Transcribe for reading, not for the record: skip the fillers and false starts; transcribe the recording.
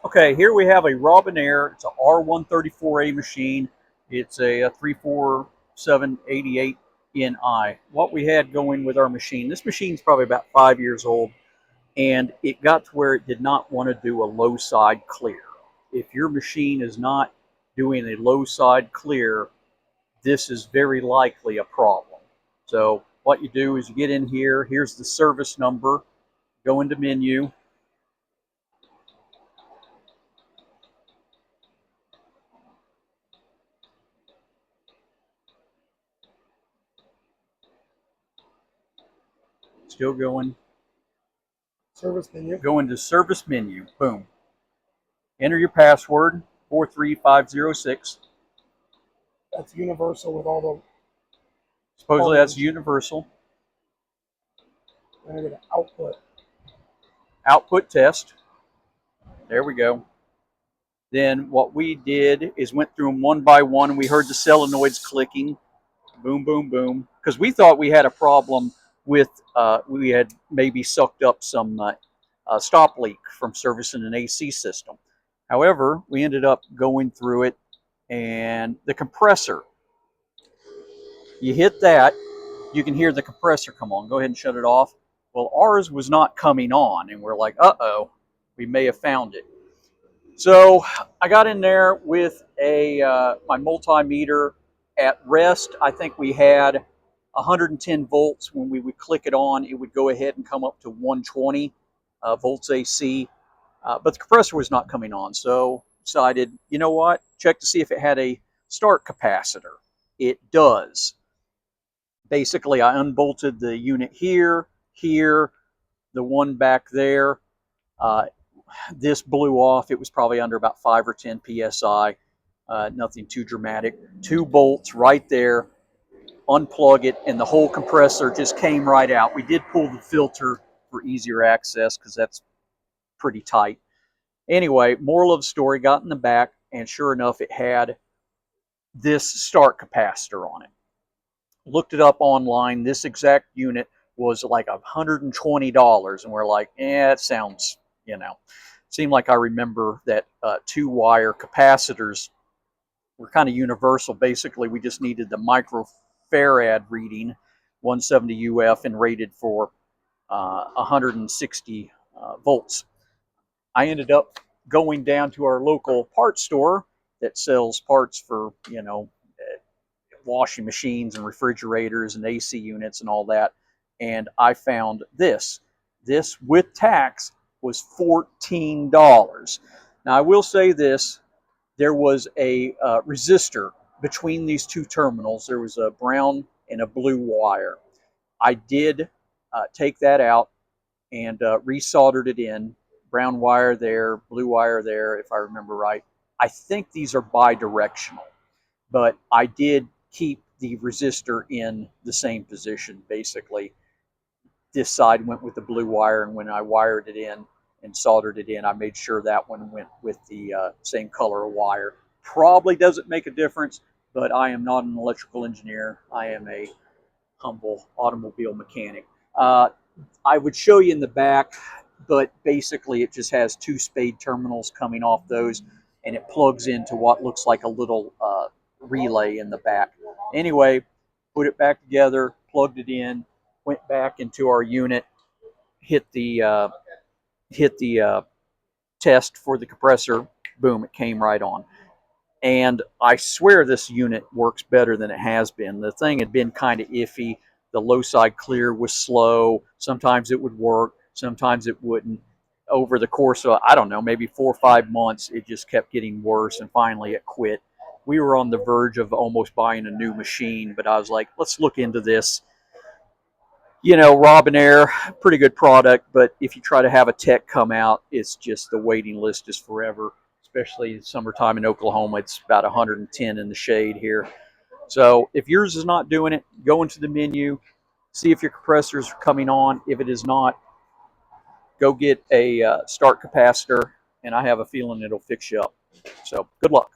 Okay, here we have a Robinaire. It's a R134a machine. It's a 34788NI. What we had going with our machine, this machine's probably about 5 years old, and it got to where it did not want to do a low side clear. If your machine is not doing a low side clear, this is very likely a problem. So what you do is you get in here, here's the service number, go into menu, still going, Service menu. go into service menu, boom. Enter your password, 43506. That's universal with all Supposedly the that's machines. universal. And I get an output. Output test. There we go. Then what we did is went through them one by one. We heard the solenoids clicking. Boom, boom, boom. Because we thought we had a problem with, we had maybe sucked up some stop leak from servicing an AC system. However, we ended up going through it, and the compressor, you hit that, you can hear the compressor come on. Go ahead and shut it off. Well, ours was not coming on, and we're like, uh-oh, we may have found it. So I got in there with my multimeter at rest. I think we had 110 volts. When we would click it on, it would go ahead and come up to 120 volts AC. But the compressor was not coming on. So decided, you know what? Check to see if it had a start capacitor. It does. Basically, I unbolted the unit here, the one back there. Uh, this blew off. It was probably under about 5 or 10 psi. Nothing too dramatic. 2 bolts right there. Unplug it, and the whole compressor just came right out. We did pull the filter for easier access because that's pretty tight. Anyway, moral of the story, got in the back, and sure enough, it had this start capacitor on it. Looked it up online. This exact unit was like $120, and we're like, it sounds, seemed like I remember that 2-wire capacitors were kind of universal. Basically, we just needed the microfarad reading, 170 UF, and rated for 160 volts. I ended up going down to our local parts store that sells parts for, washing machines and refrigerators and AC units and all that. And I found this. This with tax was $14. Now, I will say this, there was a resistor between these two terminals. There was a brown and a blue wire. I did take that out and resoldered it in. Brown wire there, blue wire there, if I remember right. I think these are bi-directional, but I did keep the resistor in the same position. Basically, this side went with the blue wire, and when I wired it in and soldered it in, I made sure that one went with the same color of wire. Probably doesn't make a difference, but I am not an electrical engineer. I am a humble automobile mechanic. I would show you in the back, but basically it just has 2 spade terminals coming off those, and it plugs into what looks like a little relay in the back. Anyway, put it back together, plugged it in, went back into our unit, hit the test for the compressor. Boom, it came right on. And I swear this unit works better than it has been. The thing had been kind of iffy. The low side clear was slow. Sometimes it would work, sometimes it wouldn't. Over the course of, I don't know, maybe 4 or 5 months, it just kept getting worse, and finally it quit. We were on the verge of almost buying a new machine, but I was like, let's look into this. Robinaire, pretty good product, but if you try to have a tech come out, it's just the waiting list is forever, especially in summertime in Oklahoma. It's about 110 in the shade here. So if yours is not doing it, go into the menu, see if your compressors are coming on. If it is not, go get a start capacitor, and I have a feeling it'll fix you up. So good luck.